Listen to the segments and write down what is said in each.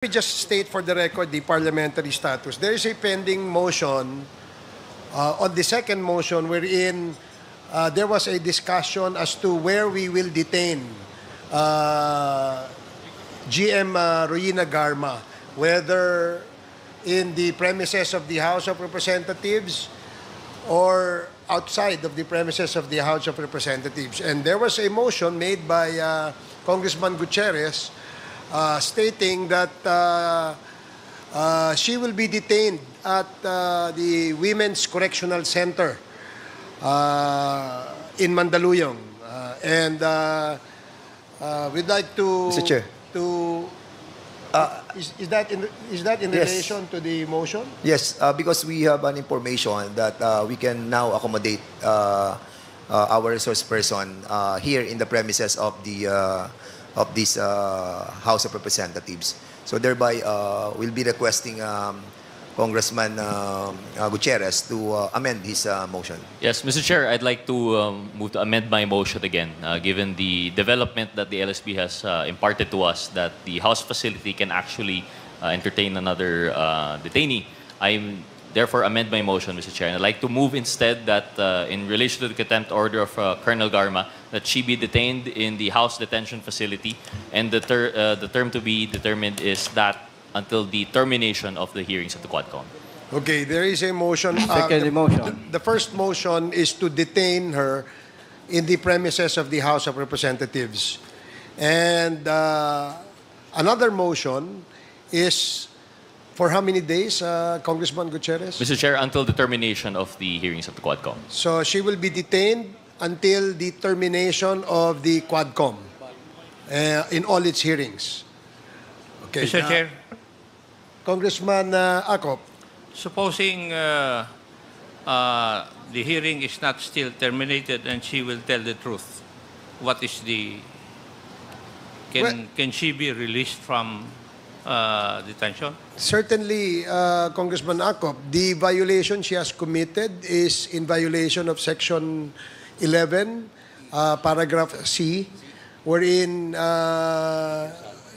Let me just state for the record the parliamentary status. There is a pending motion on the second motion wherein there was a discussion as to where we will detain GM Rowena Garma, whether in the premises of the House of Representatives or outside of the premises of the House of Representatives. And there was a motion made by Congressman Gutierrez stating that she will be detained at the Women's Correctional Center in Mandaluyong. And we'd like to... Mr. Chair. Is that in Yes. relation to the motion? Yes, because we have an information that we can now accommodate our resource person here in the premises of this House of Representatives. So thereby, we'll be requesting Congressman Gutierrez to amend his motion. Yes, Mr. Chair, I'd like to move to amend my motion again, given the development that the LSP has imparted to us that the House facility can actually entertain another detainee. I therefore amend my motion, Mr. Chair, and I'd like to move instead that in relation to the contempt order of Colonel Garma, that she be detained in the House detention facility, and the term to be determined is that until the termination of the hearings of the Quadcom. Okay, there is a motion. Second motion. The first motion is to detain her in the premises of the House of Representatives. And another motion is for how many days, Congressman Gutierrez? Mr. Chair, until the termination of the hearings of the Quadcom. So she will be detained until the termination of the Quadcom in all its hearings. Okay. Mr. Chair, Congressman Acop. supposing the hearing is not still terminated and she will tell the truth, what is the... Can she be released from detention? Certainly, Congressman Acop, the violation she has committed is in violation of Section 11, Paragraph C, wherein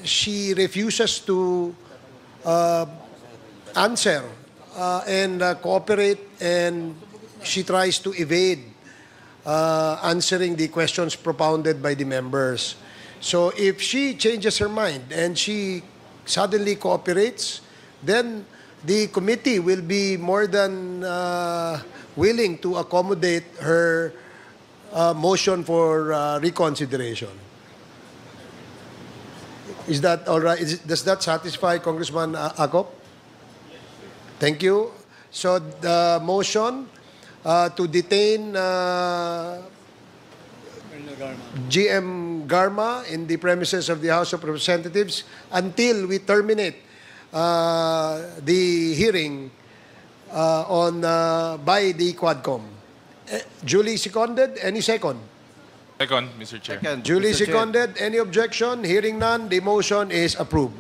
she refuses to answer and cooperate, and she tries to evade answering the questions propounded by the members. So if she changes her mind and she suddenly cooperates, then the committee will be more than willing to accommodate her motion for reconsideration. Is that all right? Does that satisfy Congressman Acop? Thank you. So the motion to detain GM Garma in the premises of the House of Representatives until we terminate the hearing by the Quadcom. Duly seconded. Any second? Second, Mr. Chair. Duly seconded. Any objection? Hearing none, the motion is approved.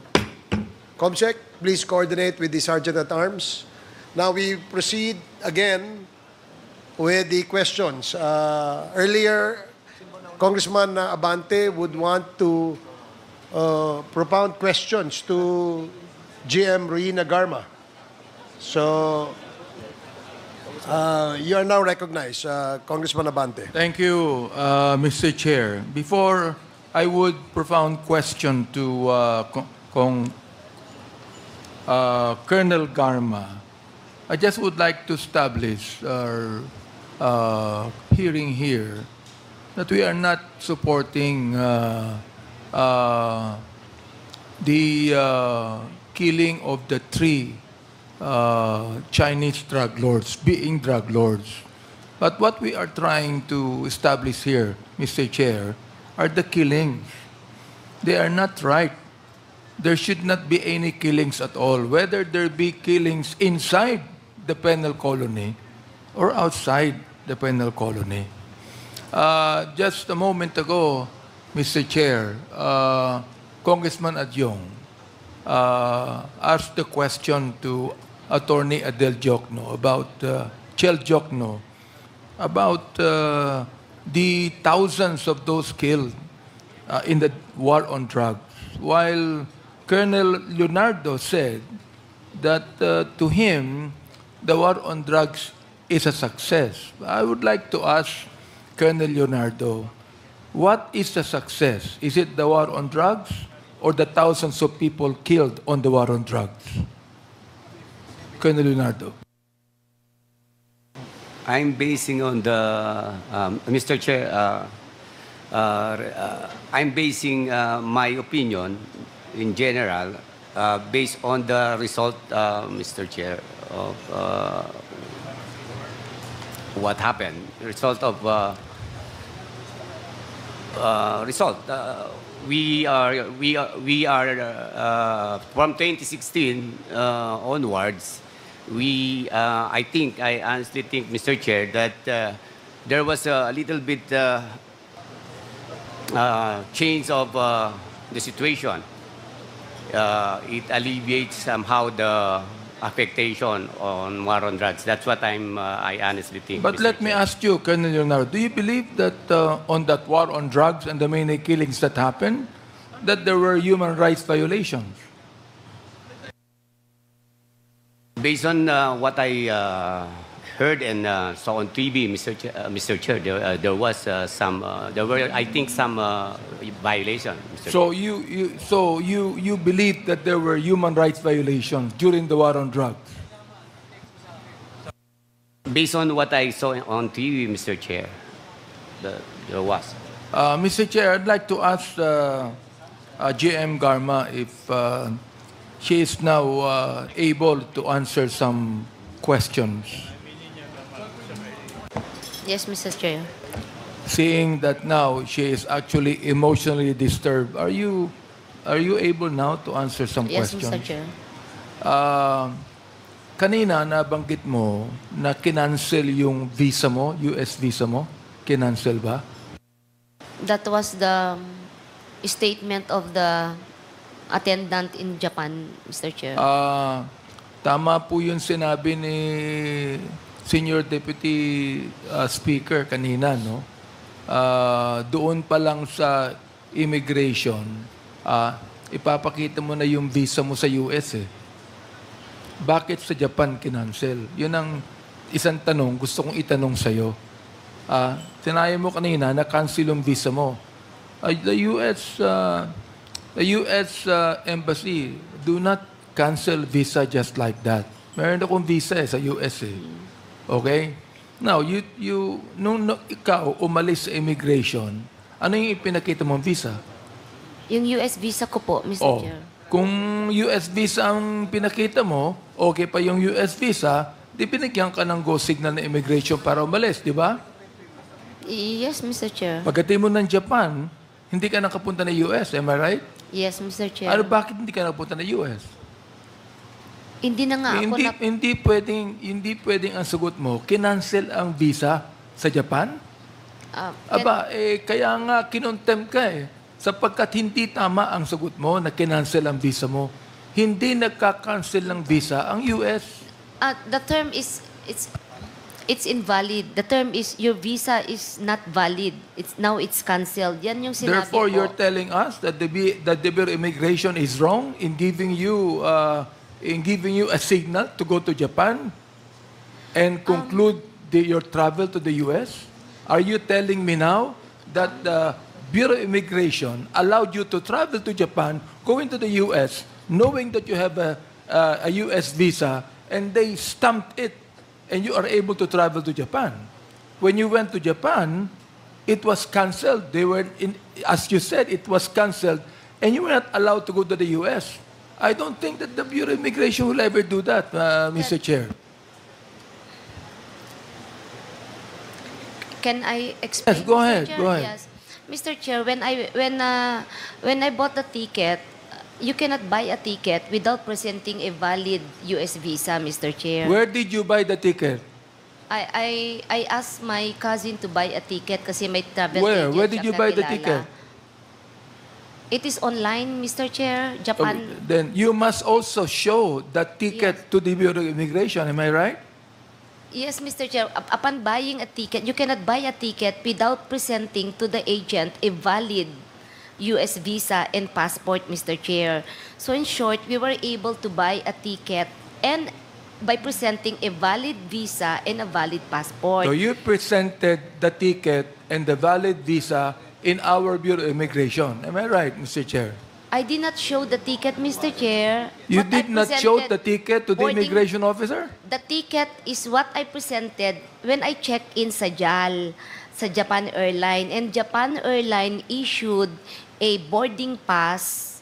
Comsec, please coordinate with the Sergeant at Arms. Now we proceed again with the questions. Earlier, Congressman Abante would want to propound questions to GM Rowena Garma. So, you are now recognized, Congressman Abante. Thank you, Mr. Chair. Before I would propound question to Colonel Garma, I just would like to establish our hearing here that we are not supporting the killing of the three Chinese drug lords, being drug lords. But what we are trying to establish here, Mr. Chair, are the killings. They are not right. There should not be any killings at all, whether there be killings inside the penal colony or outside the penal colony. Just a moment ago, Mr. Chair, Congressman Adyong asked the question to Attorney Adel Jokno about Chel Jokno about the thousands of those killed in the war on drugs, while Colonel Leonardo said that to him, the war on drugs is a success. I would like to ask Colonel Leonardo, what is the success? Is it the war on drugs or the thousands of people killed on the war on drugs? Colonel Leonardo. I'm basing on the, Mr. Chair, I'm basing my opinion in general based on the result, Mr. Chair, of what happened. Result of result. We are from 2016 onwards. I honestly think, Mr. Chair, that there was a little bit change of the situation. It alleviates somehow the affectation on war on drugs. That's what I honestly think. But Mr. let me Chair. ask you, Colonel Leonardo, do you believe that on that war on drugs and the many killings that happened, that there were human rights violations? Based on what I heard and saw on TV, Mr. Chair, there was there were, I think, some violation. Mr. So you believe that there were human rights violations during the war on drugs? Based on what I saw on TV, Mr. Chair, there was. Mr. Chair, I'd like to ask GM Garma if she is now able to answer some questions. Yes, Mr. Chair. Seeing that now she is actually emotionally disturbed, are you able now to answer some Yes, questions? Mr. Chair. Kanina nabanggit mo na kinancel yung visa mo, US visa mo. Kinancel ba? That was the statement of the attendant in Japan, Mr. Chair. Tama po yung sinabi ni Senior Deputy Speaker kanina, no? Doon pa lang sa immigration, ipapakita mo na yung visa mo sa US eh. Bakit sa Japan kinancel? Yun ang isang tanong gusto kong itanong sa'yo. Sinabi mo kanina na cancel yung visa mo. The U.S. Embassy do not cancel visa just like that. Meron akong visa sa US eh. Okay? Now, nung ikaw umalis sa immigration, ano yung ipinakita mong visa? Yung US visa ko po, Mr. Chair. Kung US visa ang pinakita mo, okay pa yung US visa, di pinagyan ka ng go signal na immigration para umalis, di ba? Yes, Mr. Chair. Pagdating mo ng Japan, hindi ka nakapunta ng US, am I right? Yes, Mr. Chair. Ano, bakit hindi ka nakapunta ng US? Hindi na nga ako Hindi pwedeng ang sagot mo, kinancel ang visa sa Japan? Kaya nga kinontempt ka eh. Sapagkat hindi tama ang sagot mo na kinancel ang visa mo. Hindi nagka-cancel ng visa ang US. The term is, it's invalid. The term is, your visa is not valid. Now it's canceled. Yan yung sinabi Therefore, ko. you're telling us that the Bureau of Immigration is wrong in giving you a signal to go to Japan and conclude your travel to the US? Are you telling me now that the Bureau of Immigration allowed you to travel to Japan, going to the US, knowing that you have a US visa, and they stamped it, and you are able to travel to Japan? When you went to Japan, it was canceled. As you said, it was canceled, and you were not allowed to go to the US. I don't think that the Bureau of Immigration will ever do that, Mr. Chair. Can I explain? Yes, go Mr. ahead, Chair? go ahead. Yes. Mr. Chair, when I bought the ticket, you cannot buy a ticket without presenting a valid US visa, Mr. Chair. Where did you buy the ticket? I asked my cousin to buy a ticket kasi may travel Where? agent Where did siya you buy the kakilala. ticket? It is online, Mr. Chair. Japan. Then you must also show that ticket to the Bureau of Immigration. Am I right? Yes, Mr. Chair. Upon buying a ticket, you cannot buy a ticket without presenting to the agent a valid US visa and passport, Mr. Chair. So in short, we were able to buy a ticket and by presenting a valid visa and a valid passport. So you presented the ticket and the valid visa in our Bureau of Immigration. Am I right, Mr. Chair? I did not show the ticket, Mr. Chair. You What I did not show presented the ticket to the boarding- immigration officer? The ticket is what I presented when I checked in sa JAL, sa Japan Airline. And Japan Airline issued a boarding pass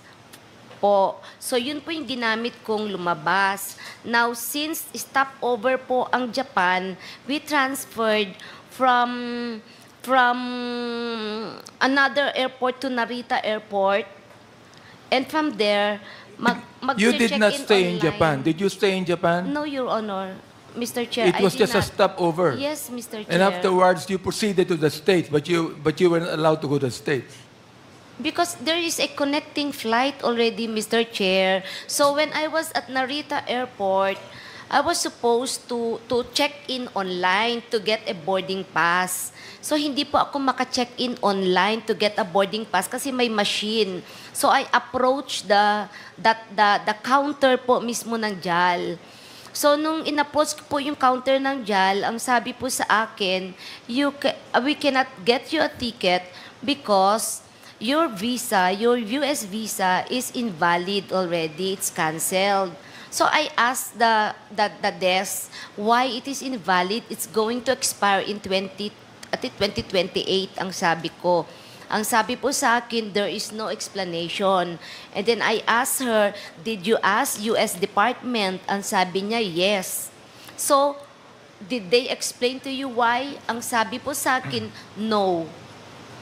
po. So yun po yung ginamit kong lumabas. Now, since stopover po ang Japan, we transferred from another airport to Narita Airport. And from there, You did not mag-check-in stay in online. Japan. Did you stay in Japan? No, Your Honor. Mr. Chair, It was I did just a not. stopover. Yes, Mr. Chair. And afterwards, you proceeded to the States, but you weren't allowed to go to the States. Because there is a connecting flight already, Mr. Chair. So when I was at Narita Airport, I was supposed to check in online to get a boarding pass. So hindi po ako maka-check in online to get a boarding pass kasi may machine. So I approached the counter po mismo ng JAL. So nung in-approach ko po yung counter ng JAL, ang sabi po sa akin, we cannot get you a ticket because your visa, your US visa is invalid already. It's canceled. So I asked the desk why it is invalid. It's going to expire in 2028, ang sabi ko. Ang sabi po sa akin, there is no explanation. And then I asked her, did you ask US Department? Ang sabi niya, yes. So, did they explain to you why? Ang sabi po sa akin, no.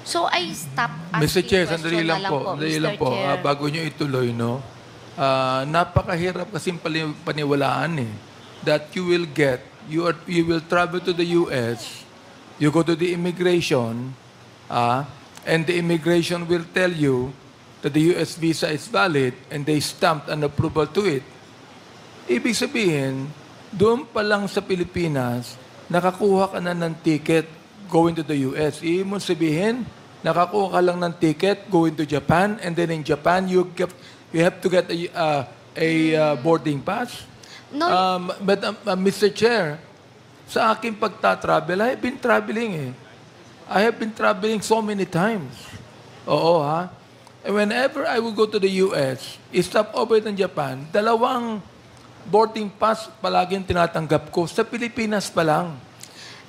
So, I stopped Mr. asking Chair, question sandali lang na po. Sandali lang po. Chair. Bago nyo ituloy, no? Napakahirap kasing paniwalaan eh. That you will get, you will travel to the US, you go to the immigration, and the immigration will tell you that the US visa is valid and they stamped an approval to it. Ibig sabihin, doon pa lang sa Pilipinas, nakakuha ka na ng ticket going to the US. Ibig mo sabihin, nakakuha ka lang ng ticket going to Japan, and then in Japan, you have to get a boarding pass. No. But Mr. Chair, sa aking pagta-travel, I have been traveling eh. I have been traveling so many times. Oo, ha? And whenever I will go to the US, stop over in Japan, dalawang boarding pass palaging tinatanggap ko sa Pilipinas pa lang.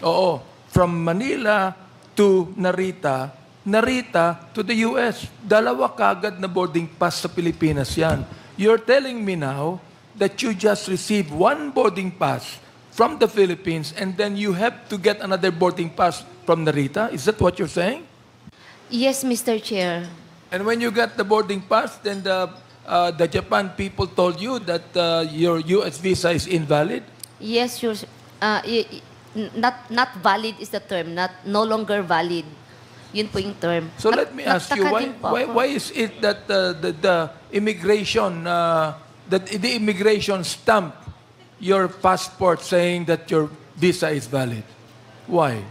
Oo. From Manila to Narita, Narita to the US. Dalawa kagad na boarding pass sa Pilipinas yan. You're telling me now that you just received one boarding pass from the Philippines and then you have to get another boarding pass from Narita? Is that what you're saying? Yes, Mr. Chair. And when you got the boarding pass, then the Japan people told you that your US visa is invalid? Yes, not valid is the term, no longer valid. Yun po yung term. So let me ask you, Nagtaka din po ako. why is it that the immigration stamp your passport saying that your visa is valid? Why?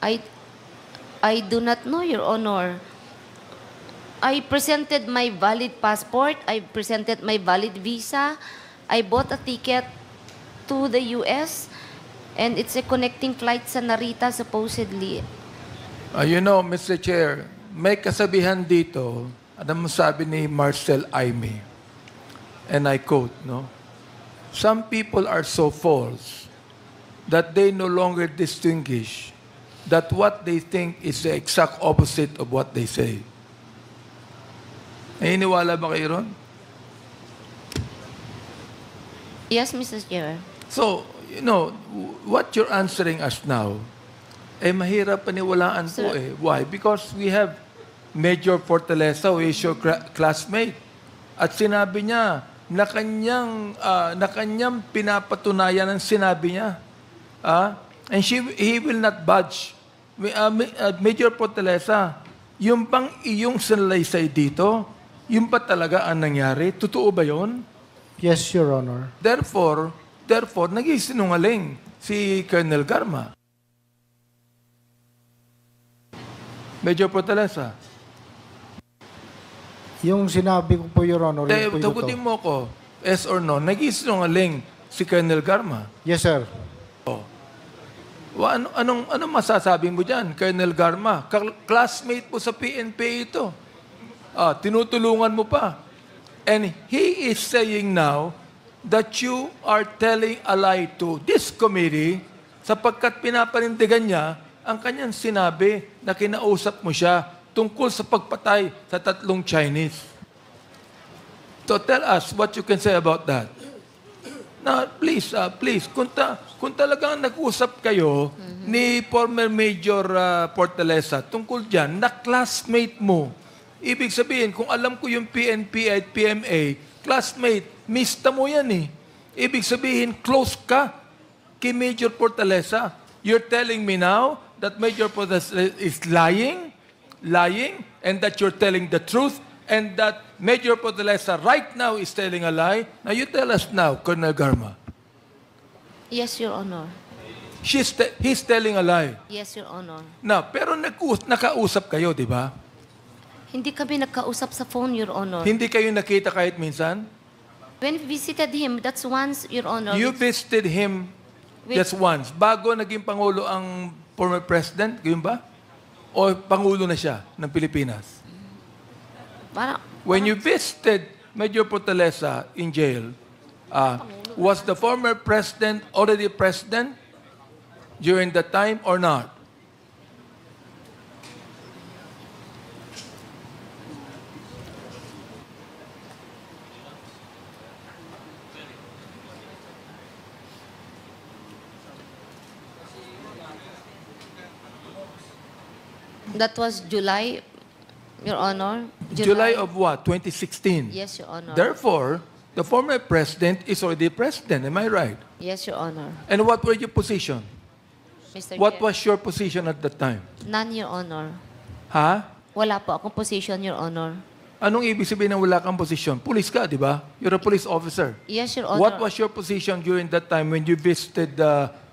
I do not know, Your Honor. I presented my valid passport. I presented my valid visa. I bought a ticket to the US. And it's a connecting flight sa Narita, supposedly. You know, Mr. Chair, may kasabihan dito, ano mo sabi ni Marcel Aimee, and I quote, no? Some people are so false that they no longer distinguish that what they think is the exact opposite of what they say. Naniniwala ba kayo ron? Yes, Mr. Chair. So, you know, what you're answering us now, mahirap paniwalaan po eh. Why? Because we have Major Fortaleza, who is your classmate. At sinabi niya na kanyang pinapatunayan ang sinabi niya. And he will not budge. Major Fortaleza, yung bang iyong sinalaysay dito, yung ba talaga ang nangyari? Totoo ba yun? Yes, Your Honor. Therefore, nagsisinungaling si Colonel Garma. Major Fortaleza. Yung sinabi ko po, Your Honor, yun po yung Tagutin totoo. mo ko, yes or no, nag-isinungaling si Colonel Garma. Yes, sir. Anong masasabi mo dyan, Colonel Garma? Classmate mo sa PNP ito. Tinutulungan mo pa. And he is saying now that you are telling a lie to this committee sapagkat pinapanindigan niya ang kanyang sinabi na kinausap mo siya tungkol sa pagpatay sa 3 Chinese. So tell us what you can say about that. Now, please, kung talagang nag-usap kayo ni former Major Portalesa tungkol dyan, na classmate mo, ibig sabihin, kung alam ko yung PNP at PMA, classmate, mista mo yan eh. Ibig sabihin, close ka kay Major Portalesa. You're telling me now that Major Portalesa is lying, and that you're telling the truth, and that Major Portalesa right now is telling a lie. Now you tell us now, Colonel Garma. Yes, Your Honor. He's telling a lie. Yes, Your Honor. Now, pero nakausap kayo, di ba? Hindi kami nagkausap sa phone, Your Honor. Hindi kayo nakita kahit minsan? When we visited him, that's once, Your Honor. You visited him just once. Bago naging Pangulo ang former President, gayon ba? O Pangulo na siya ng Pilipinas? When you visited Major Portalesa in jail, was the former President already President during that time or not? That was July, Your Honor. July of what? 2016? Yes, Your Honor. Therefore, the former President is already President. Am I right? Yes, Your Honor. And what were your position? Mr. What Chair. was your position at that time? None, Your Honor. Ha? Wala po akong position, Your Honor. Anong ibig sabihin ng wala kang posisyon? Police ka, di ba? You're a police officer. Yes, Your Honor. What was your position during that time when you visited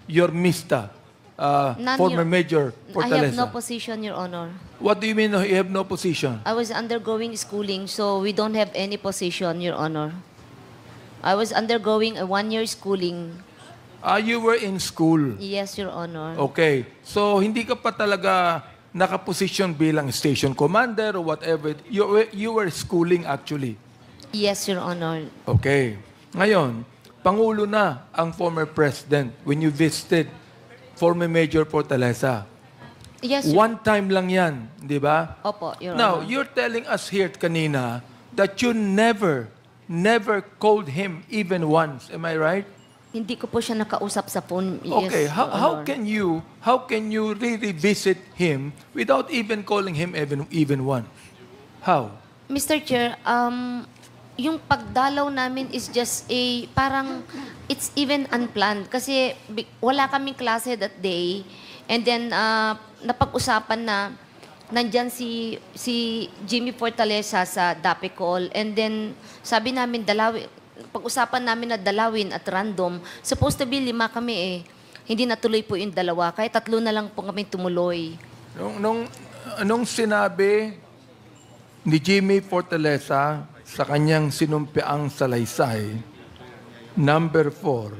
your MISTA, None, former Major I Portalesa? have no position, Your Honor. What do you mean you have no position? I was undergoing schooling, so we don't have any position, Your Honor. I was undergoing a 1-year schooling. You were in school. Yes, Your Honor. Okay. So, hindi ka pa talaga nakaposisyon bilang station commander or whatever. You were schooling actually. Yes, Your Honor. Okay. Ngayon, Pangulo na ang former president when you visited former Major Portalesa. Yes, Your One time lang yan, di ba? Opo, Your Now, Honor. you're telling us here kanina that you never called him even once. Am I right? Hindi ko po siya nakausap sa phone. Okay, Yes, how Your Honor. how can you really visit him without even calling him even once? How? Mr. Chair, yung pagdalaw namin is just parang it's even unplanned kasi wala kaming klase that day, and then napag-usapan na nandyan si Jimmy Fortaleza sa Dapicol, and then sabi namin pag-usapan namin na dalawin at random. Supposed to be 5 kami eh. Hindi natuloy po yung 2, kaya 3 na lang po kami tumuloy. Anong sinabi ni Jimmy Fortaleza sa kanyang sinumpiang salaysay, number 4,